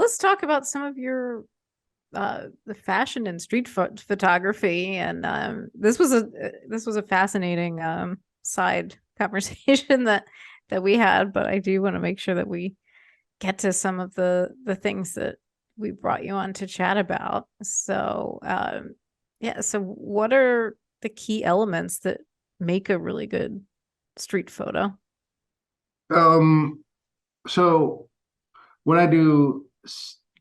let's talk about some of your the fashion and street photography. And this was a fascinating side conversation that we had. But I do want to make sure that we get to some of the things that we brought you on to chat about. So yeah, so what are the key elements that make a really good street photo? Um, so when I do,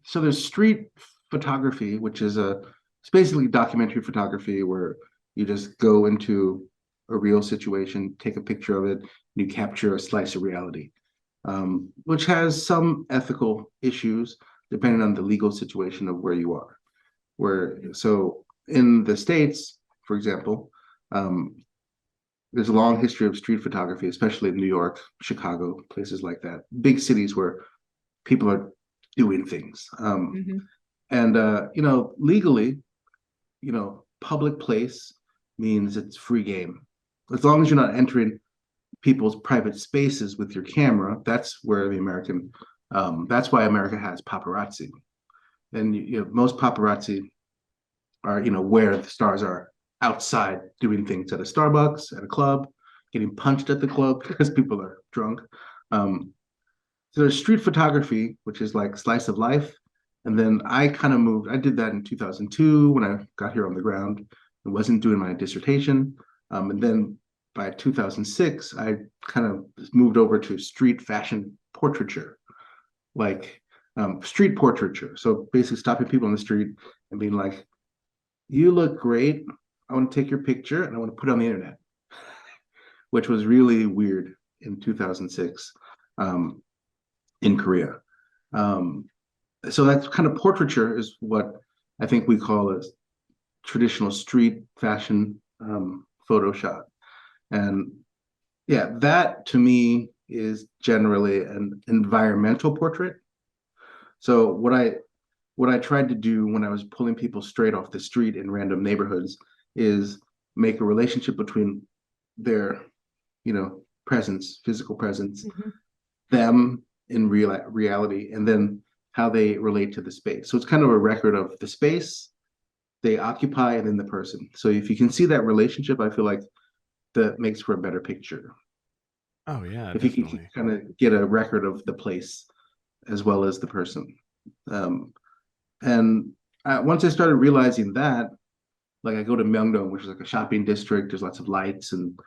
so there's street photography, which is it's basically documentary photography where you just go into a real situation, take a picture of it, and you capture a slice of reality, which has some ethical issues depending on the legal situation of where you are. So in the States, for example, um, there's a long history of street photography, especially in New York, Chicago, places like that, big cities where people are doing things. Mm-hmm. Legally, public place means it's free game. As long as you're not entering people's private spaces with your camera, that's where that's why America has paparazzi. And most paparazzi are, where the stars are outside doing things at a Starbucks, at a club, getting punched at the club because people are drunk. Um, so there's street photography, which is like slice of life. And then I kind of moved, I did that in 2002 when I got here on the ground and wasn't doing my dissertation. And then by 2006, I kind of moved over to street fashion portraiture, like street portraiture. So basically stopping people on the street and being like, you look great. I want to take your picture and I want to put it on the internet, which was really weird in 2006 in Korea. Um, so that's kind of portraiture is what I think we call a traditional street fashion photo shot. And yeah, that to me is generally an environmental portrait. So what I tried to do when I was pulling people straight off the street in random neighborhoods is make a relationship between their, presence, physical presence, Mm-hmm. them in reality, and then how they relate to the space. So it's kind of a record of the space they occupy and then the person. So if you can see that relationship, I feel like that makes for a better picture. Oh yeah, If you can definitely. kind of get a record of the place as well as the person. Um, and once I started realizing that, like I go to Myeongdong, which is like a shopping district, there's lots of lights and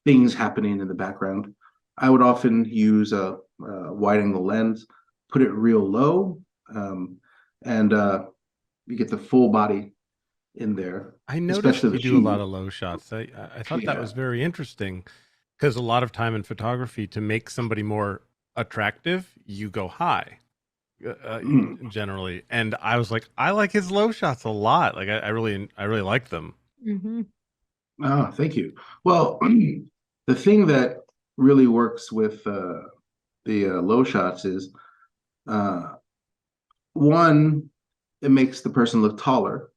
things happening in the background. I would often use a wide angle lens, put it real low, and you get the full body in there, I especially noticed the you do a lot shoes. of low shots. I thought that Yeah. was very interesting because a lot of time in photography to make somebody more attractive, you go high Mm. generally. And I was like, I like his low shots a lot. Like I really like them. Mm-hmm. Oh, thank you. Well, the thing that really works with the low shots is uh, one, it makes the person look taller.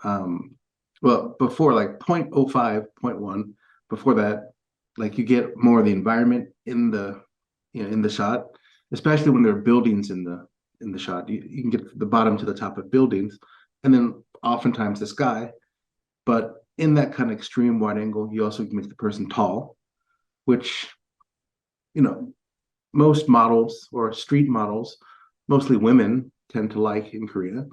Um, well, before like point oh 0.05, point 0.1, before that, like you get more of the environment in in the shot, especially when there are buildings in the shot. You can get the bottom to the top of buildings, and then oftentimes the sky. But in that kind of extreme wide angle, you also make the person tall, which you know most models or street models, mostly women, tend to like in Korea.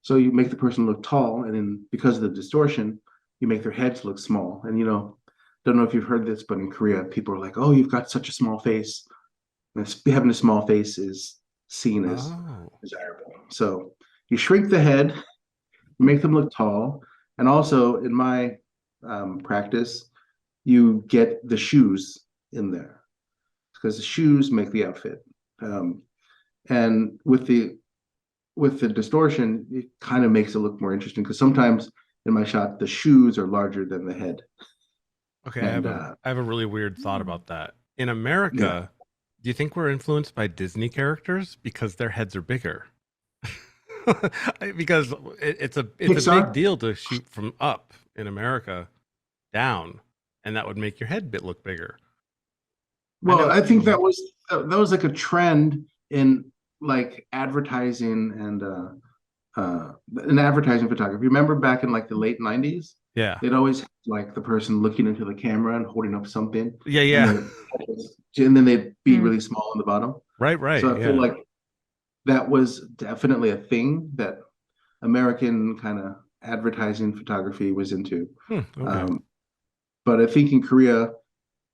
So you make the person look tall, and then because of the distortion, you make their heads look small. And don't know if you've heard this, but in Korea, people are like, "Oh, you've got such a small face." And having a small face is seen as Oh. desirable. So you shrink the head, make them look tall, and also in my practice, you get the shoes in there because the shoes make the outfit. Um, and with the distortion, it kind of makes it look more interesting because sometimes in my shot the shoes are larger than the head, Okay, and I have a really weird thought Mm. about that. In yeah. America, do you think we're influenced by Disney characters because their heads are bigger? Because it's a big Pixar. deal to shoot from up in America down, and that would make your head bit look bigger. I Well, know. I think that was like a trend in like advertising and an advertising photography. Remember back in like the late 90s? Yeah. They'd always have, like the person looking into the camera and holding up something, Yeah. and Yeah. then they'd be Mm. really small on the bottom. Right. So I feel Yeah. like that was definitely a thing that American kind of advertising photography was into. Okay. But I think in Korea,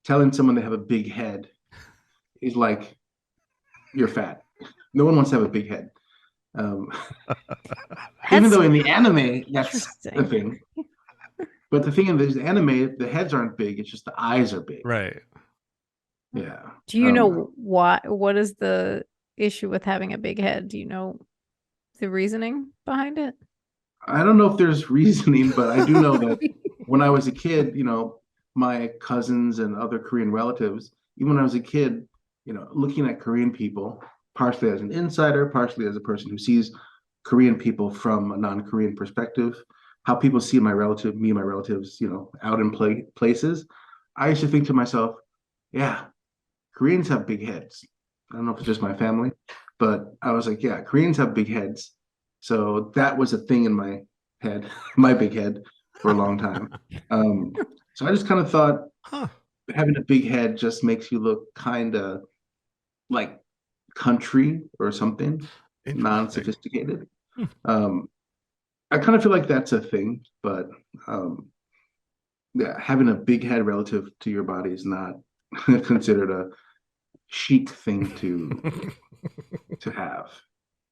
telling someone they have a big head is like you're fat. No one wants to have a big head. Um, even That's though in the anime, that's the interesting. thing. But the thing in the anime, the heads aren't big. It's just the eyes are big. Right. Yeah. Do you know why? What is the issue with having a big head? Do you know the reasoning behind it? I don't know if there's reasoning, but I do know that when I was a kid, my cousins and other Korean relatives, even when I was a kid, looking at Korean people, partially as an insider, partially as a person who sees Korean people from a non-Korean perspective, how people see me and my relatives, out in places. I used to think to myself, yeah, Koreans have big heads. I don't know if it's just my family, but I was like, yeah, Koreans have big heads. So that was a thing in my head, my big head, for a long time. Um, so I just kind of thought Huh. having a big head just makes you look kind of like country or something, Interesting. non-sophisticated. Um, I kind of feel like that's a thing, but um, yeah, having a big head relative to your body is not considered a chic thing to have.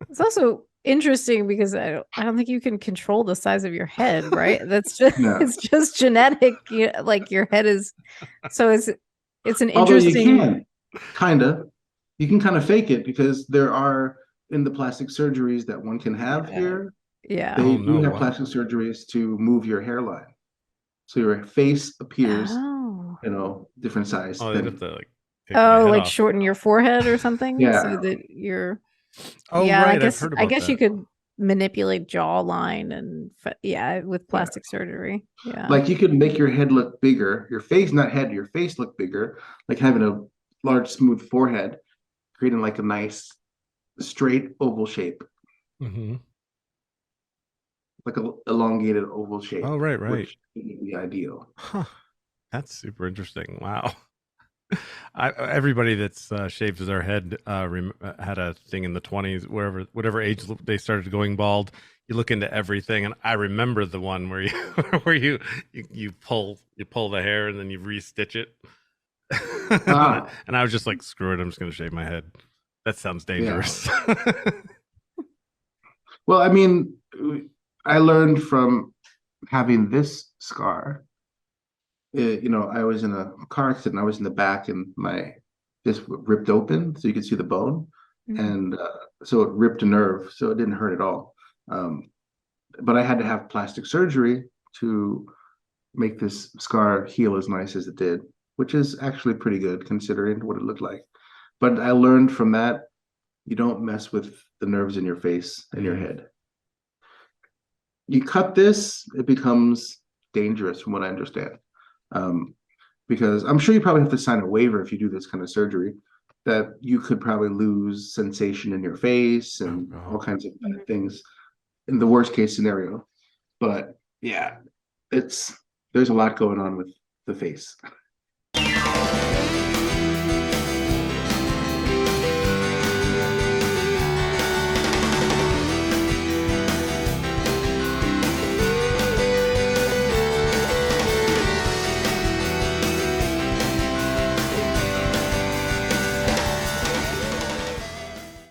It's also interesting because I don't think you can control the size of your head, right? That's just No, it's just genetic. Like your head is so it's an although you interesting. you can kind of fake it because there are in the plastic surgeries that one can have Yeah. here, Yeah. Oh they do no! have What? plastic surgeries to move your hairline. So your face appears, Oh. different size Oh, they'd have than, to like take my Oh, head like off. shorten your forehead or something so yeah. that you're Oh, yeah, right. I've heard I about guess you that. could manipulate jawline and yeah, with Yeah. plastic surgery. Yeah. Like you could make your head look bigger, your face, not head, your face look bigger, like having a large, smooth forehead, creating like a nice, straight oval shape, Hmm. like a elongated oval Oh, shape, right. which would be ideal. Huh. That's super interesting. Wow. Everybody that's shaves their head had a thing in the 20s, whatever age they started going bald. You look into everything, and I remember the one where you where you pull the hair and then you restitch it. Ah, And I was just like, screw it, I'm just gonna shave my head. That sounds yeah. dangerous. Well, I mean, I learned from having this scar. I was in a car accident. I was in the back, and my this ripped open, so you could see the bone, Mhm. and so it ripped a nerve, so it didn't hurt at all. Um, but I had to have plastic surgery to make this scar heal as nice as it did, which is actually pretty good considering what it looked like. But I learned from that you don't mess with the nerves in your face and your Mm. head. You cut this, it becomes dangerous from what I understand. Um, because I'm sure you probably have to sign a waiver if you do this kind of surgery that you could probably lose sensation in your face Oh and all god. kinds of Mhm. things in the worst case scenario. But yeah, it's there's a lot going on with the face.